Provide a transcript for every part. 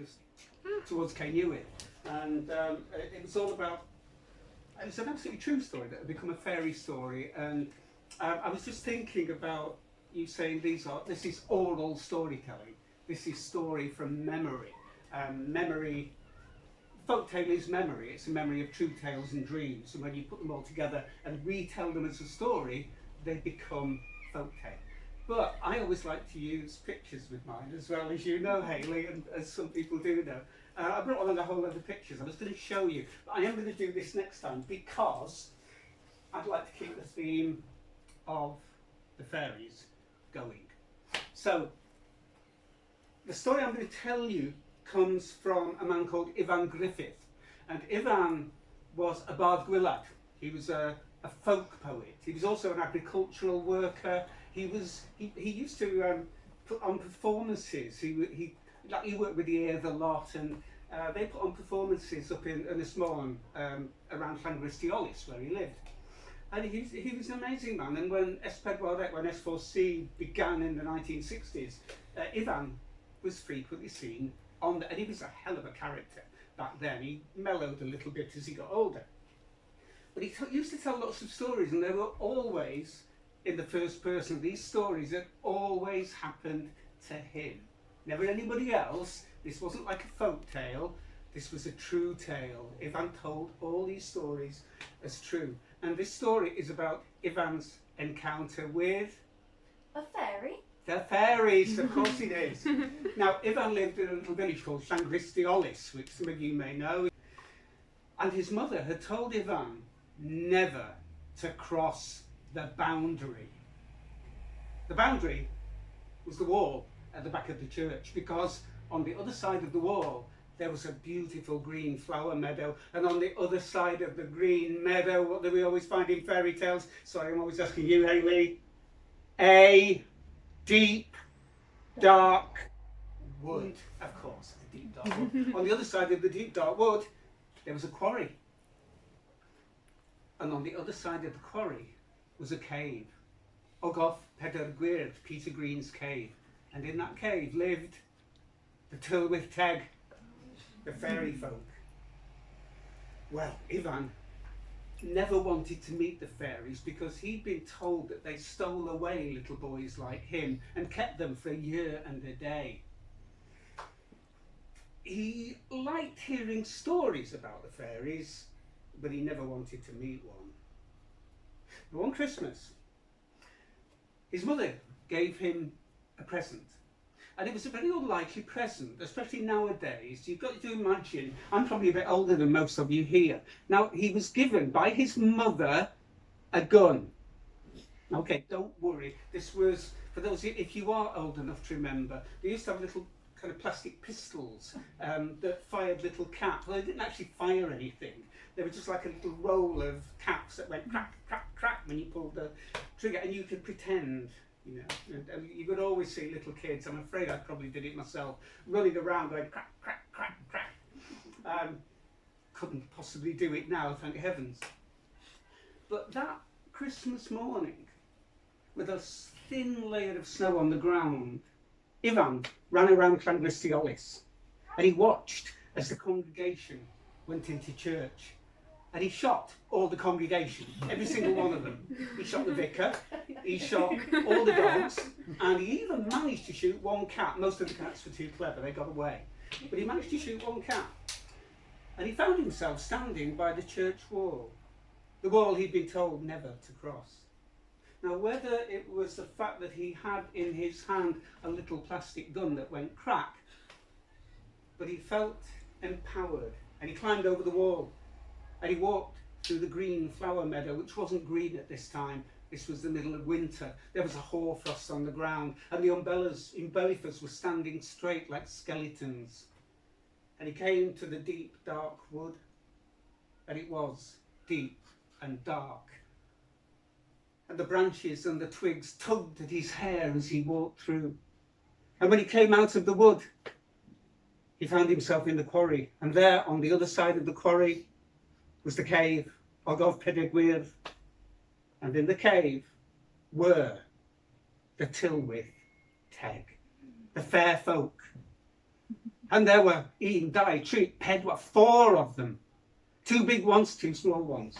just towards Knewitt. And it was all about, it was an absolutely true story that had become a fairy story. And I was just thinking about you saying this is oral storytelling. This is story from memory. Memory, folktale is memory. It's a memory of true tales and dreams. And when you put them all together and retell them as a story, they become folktale. But I always like to use pictures with mine as well, as you know, Hayley, and as some people do know. I brought along a whole load of pictures. I was going to show you, but I am going to do this next time because I'd like to keep the theme of the fairies going. So, the story I'm going to tell you comes from a man called Ifan Griffith. And Ifan was a Bard Gwylad. He was a folk poet. He was also an agricultural worker. He used to put on performances. He worked with the Earth a lot, and they put on performances up in Ynysmôn, around Llangrystiolis, where he lived. And he was an amazing man. And when when S4C began in the 1960s, Ifan was frequently seen on and he was a hell of a character back then. He mellowed a little bit as he got older. But he used to tell lots of stories, and they were always in the first person. These stories had always happened to him, never anybody else. This wasn't like a folk tale, this was a true tale. Ifan told all these stories as true. And this story is about Ifan's encounter with a fairy. The fairies, of course it is. Now, Ifan lived in a little village called Llangrystiolis, which some of you may know. And his mother had told Ifan never to cross the boundary. The boundary was the wall at the back of the church, because on the other side of the wall there was a beautiful green flower meadow, and on the other side of the green meadow, what do we always find in fairy tales? Sorry, I'm always asking you, Hayley. A deep, dark wood. Of course, a deep, dark wood. On the other side of the deep, dark wood, there was a quarry. And on the other side of the quarry was a cave. Ogof Peder Gwyrdd, Peter Green's cave. And in that cave lived the Tylwyth Teg, the fairy folk. Well, Ifan never wanted to meet the fairies because he'd been told that they stole away little boys like him and kept them for a year and a day. He liked hearing stories about the fairies, but he never wanted to meet one. But one Christmas, his mother gave him a present. And it was a very unlikely present, especially nowadays. You've got to imagine, I'm probably a bit older than most of you here. Now, he was given by his mother a gun. Okay, don't worry. This was, for those, if you are old enough to remember, they used to have little kind of plastic pistols that fired little caps. Well, they didn't actually fire anything. They were just like a little roll of caps that went crack, crack, crack when you pulled the trigger, and you could pretend. You know, and you could always see little kids, I'm afraid I probably did it myself, running around going crack, crack, crack, crack. Couldn't possibly do it now, thank heavens. But that Christmas morning, with a thin layer of snow on the ground, Ifan ran around Llangrystiolis, and he watched as the congregation went into church. And he shot all the congregation, every single one of them. He shot the vicar, he shot all the dogs, and he even managed to shoot one cat. Most of the cats were too clever, they got away. But he managed to shoot one cat. And he found himself standing by the church wall, the wall he'd been told never to cross. Now, whether it was the fact that he had in his hand a little plastic gun that went crack, but he felt empowered, and he climbed over the wall. And he walked through the green flower meadow, which wasn't green at this time. This was the middle of winter. There was a hoarfrost on the ground, and the umbellifers were standing straight like skeletons. And he came to the deep, dark wood, and it was deep and dark. And the branches and the twigs tugged at his hair as he walked through. And when he came out of the wood, he found himself in the quarry. And there, on the other side of the quarry, was the cave, Ogof Peder Gwyrdd. And in the cave were the Tylwyth Teg, the fair folk, And there were Ian, Di, Treat, Pedwar, 4 of them. 2 big ones, 2 small ones.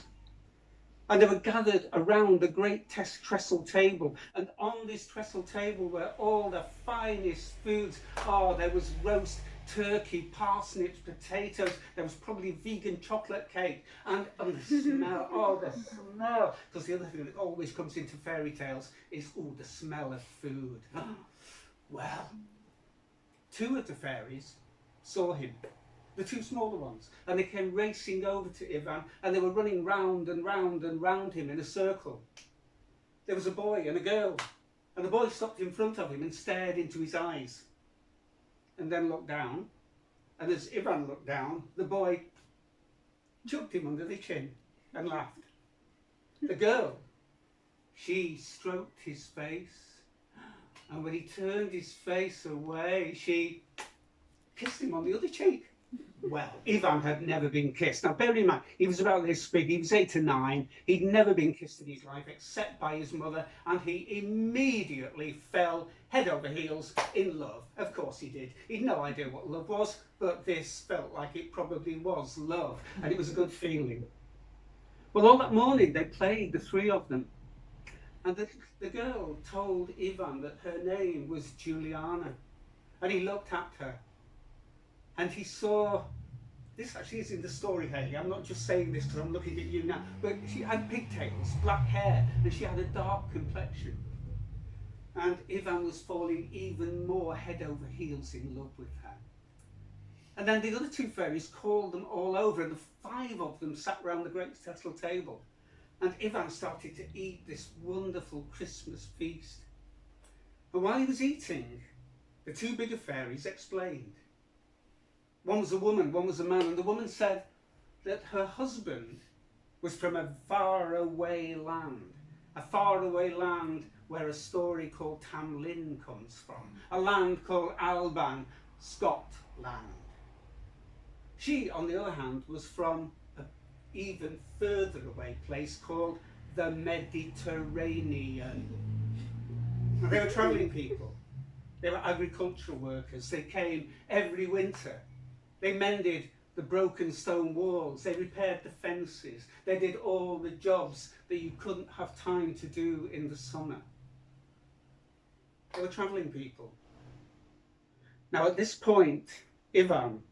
And they were gathered around the great trestle table. And on this trestle table were all the finest foods. Oh, there was roast turkey, parsnips, potatoes. There was probably vegan chocolate cake. And the smell, oh, the smell. Because the other thing that always comes into fairy tales is, oh, the smell of food. Well, 2 of the fairies saw him, the 2 smaller ones, and they came racing over to Ifan, and they were running round and round and round him in a circle. There was a boy and a girl, and the boy stopped in front of him and stared into his eyes, and then looked down, and as Ifan looked down, the boy chucked him under the chin and laughed. The girl, she stroked his face, and when he turned his face away, she kissed him on the other cheek. Well, Ifan had never been kissed. Now, bear in mind, he was about this big, he was 8 or 9. He'd never been kissed in his life except by his mother, and he immediately fell head over heels in love. Of course he did. He'd no idea what love was, but this felt like it probably was love, and it was a good feeling. Well, all that morning they played, the 3 of them. And the girl told Ifan that her name was Juliana. And he looked at her. And he saw, this actually is in the story, Hayley. I'm not just saying this because I'm looking at you now. But she had pigtails, black hair, and she had a dark complexion. And Ifan was falling even more head over heels in love with her. And then the other 2 fairies called them all over, and the 5 of them sat round the great trestle table. And Ifan started to eat this wonderful Christmas feast. And while he was eating, the 2 bigger fairies explained. One was a woman, one was a man, and the woman said that her husband was from a faraway land where a story called Tamlin comes from, a land called Alban, Scotland. She, on the other hand, was from even further away place called the Mediterranean. And they were travelling people. They were agricultural workers. They came every winter. They mended the broken stone walls. They repaired the fences. They did all the jobs that you couldn't have time to do in the summer. They were travelling people. Now at this point, Ifan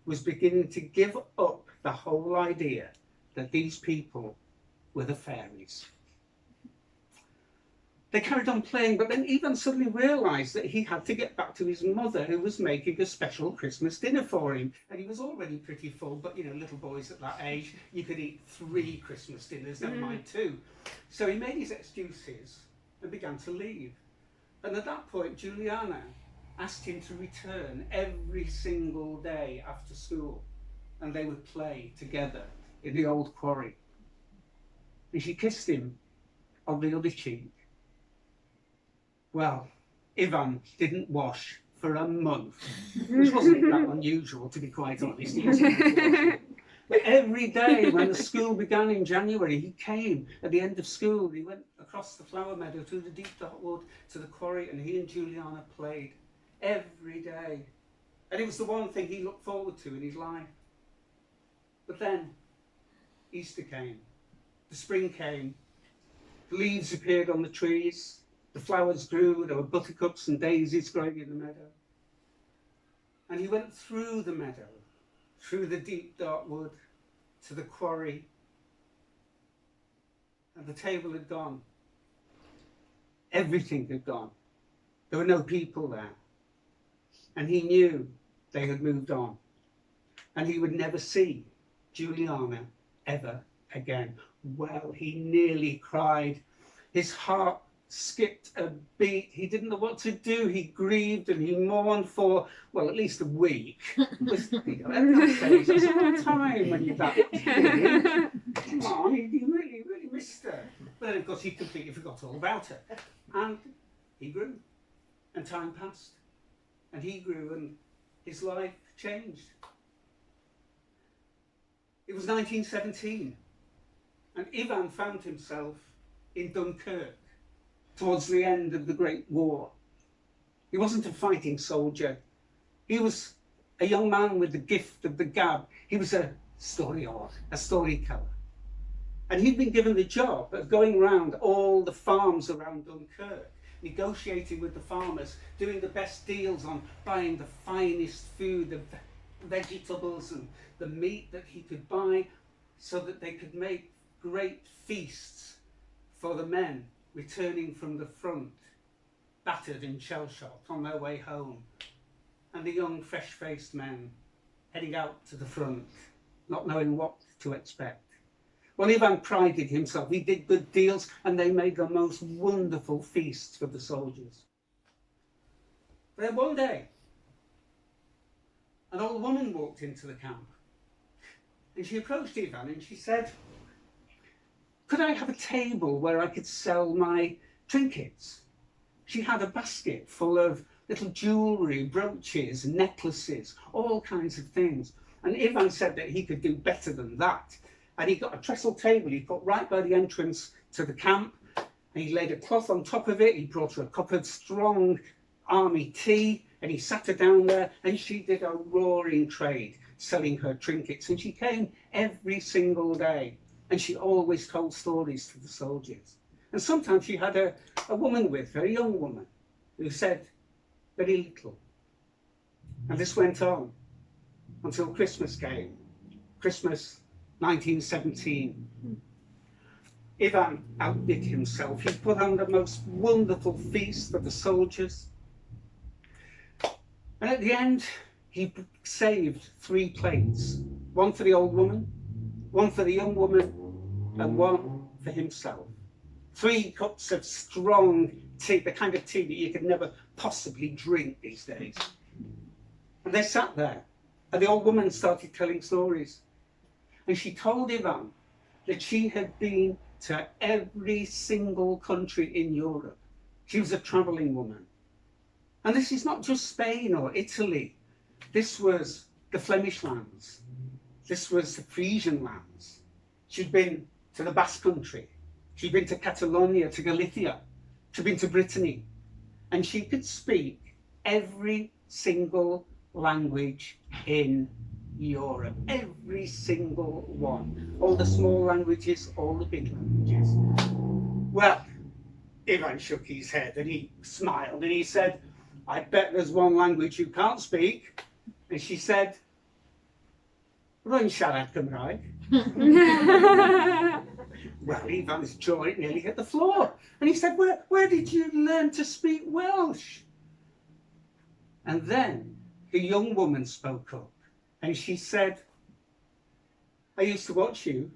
was beginning to give up the whole idea that these people were the fairies. They carried on playing, but then Ifan suddenly realised that he had to get back to his mother, who was making a special Christmas dinner for him. And he was already pretty full, but you know, little boys at that age, you could eat 3 Christmas dinners, never mind 2. So he made his excuses and began to leave. And at that point, Juliana asked him to return every single day after school, and they would play together in the old quarry. And she kissed him on the other cheek. Well, Ifan didn't wash for a month, which wasn't that unusual, to be quite honest. He wasn't but every day when the school began in January, he came at the end of school. He went across the flower meadow to the deep dark wood to the quarry, and he and Juliana played every day. And it was the one thing he looked forward to in his life. But then Easter came, the spring came, the leaves appeared on the trees, the flowers grew, there were buttercups and daisies growing in the meadow. And he went through the meadow, through the deep dark wood, to the quarry, and the table had gone. Everything had gone. There were no people there. And he knew they had moved on. And he would never see Juliana ever again. Well, he nearly cried. His heart skipped a beat. He didn't know what to do. He grieved and he mourned for, well, at least a week. At that stage, it's a long time when you're that come on, he really, really missed her. But then, of course, he completely forgot all about her. And he grew. And time passed. And he grew and his life changed. It was 1917. And Ifan found himself in Dunkirk, towards the end of the Great War. He wasn't a fighting soldier. He was a young man with the gift of the gab. He was a storyteller. And he'd been given the job of going around all the farms around Dunkirk, negotiating with the farmers, doing the best deals on buying the finest food, the vegetables and the meat that he could buy, so that they could make great feasts for the men returning from the front, battered and shell-shocked on their way home, and the young fresh-faced men heading out to the front, not knowing what to expect. Well, Ifan prided himself. He did good deals, and they made the most wonderful feasts for the soldiers. Then one day, an old woman walked into the camp, and she approached Ifan and she said, "Could I have a table where I could sell my trinkets?" She had a basket full of little jewellery, brooches, necklaces, all kinds of things. And Ifan said that he could do better than that. And he got a trestle table he put right by the entrance to the camp, and he laid a cloth on top of it. He brought her a cup of strong army tea, and he sat her down there, and she did a roaring trade selling her trinkets. And she came every single day, and she always told stories to the soldiers. And sometimes she had a woman with her, a young woman, who said very little. And this went on until Christmas came. Christmas 1917. Ifan outdid himself. He put on the most wonderful feast for the soldiers. And at the end, he saved 3 plates. One for the old woman, one for the young woman, and one for himself. 3 cups of strong tea, the kind of tea that you could never possibly drink these days. And they sat there, and the old woman started telling stories. And she told Ifan that she had been to every single country in Europe. She was a travelling woman. And this is not just Spain or Italy. This was the Flemish lands. This was the Frisian lands. She'd been to the Basque Country. She'd been to Catalonia, to Galicia. She'd been to Brittany. And she could speak every single language in Europe, every single one. All the small languages, all the big languages. Well, Ifan shook his head and he smiled and he said, "I bet there's one language you can't speak." And she said, "Rwy'n siarad Cymraeg." Well, Ivan's jaw nearly hit the floor. And he said, where did you learn to speak Welsh? And then the young woman spoke up. And she said, "I used to watch you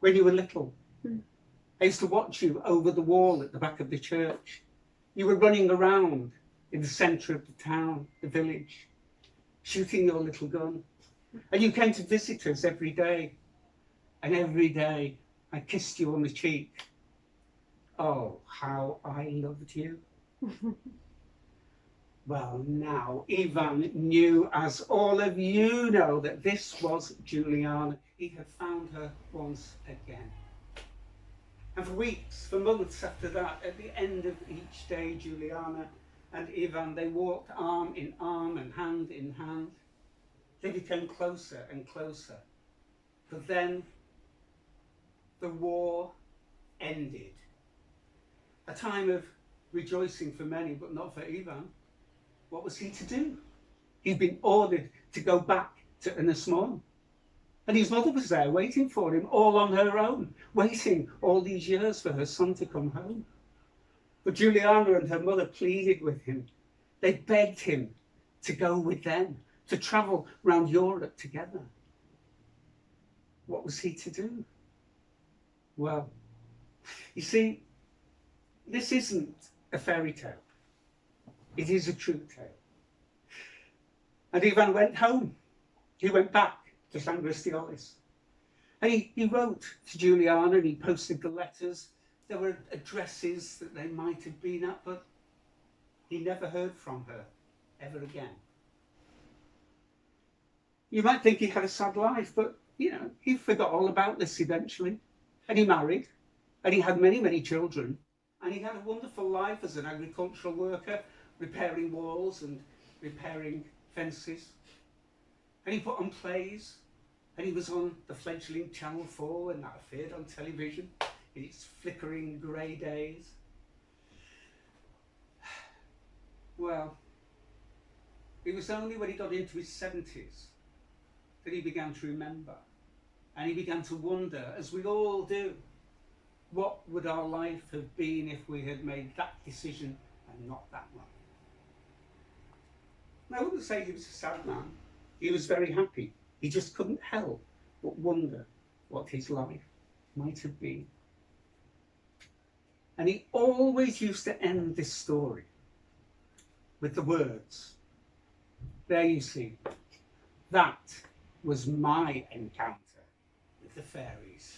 when you were little. I used to watch you over the wall at the back of the church. You were running around in the centre of the town, the village, shooting your little gun. And you came to visit us every day. And every day I kissed you on the cheek. Oh, how I loved you." Well, now Ifan knew, as all of you know, that this was Juliana. He had found her once again. And for weeks, for months after that, at the end of each day, Juliana and Ifan, they walked arm in arm and hand in hand. They became closer and closer. But then the war ended. A time of rejoicing for many, but not for Ifan. What was he to do? He'd been ordered to go back to Ynys. And his mother was there waiting for him, all on her own, waiting all these years for her son to come home. But Juliana and her mother pleaded with him. They begged him to go with them, to travel round Europe together. What was he to do? Well, you see, this isn't a fairy tale. It is a true tale. And Ifan went home. He went back to Llangrystiolis. And he wrote to Juliana and he posted the letters. There were addresses that they might have been at, but he never heard from her ever again. You might think he had a sad life, but, you know, he forgot all about this eventually. And he married, and he had many, many children. And he had a wonderful life as an agricultural worker, repairing walls and repairing fences. And he put on plays, and he was on the fledgling Channel 4 when that appeared on television in its flickering grey days. Well, it was only when he got into his 70s that he began to remember, and he began to wonder, as we all do, what would our life have been if we had made that decision and not that one? I wouldn't say he was a sad man. He was very happy. He just couldn't help but wonder what his life might have been. And he always used to end this story with the words, there you see, that was my encounter with the fairies.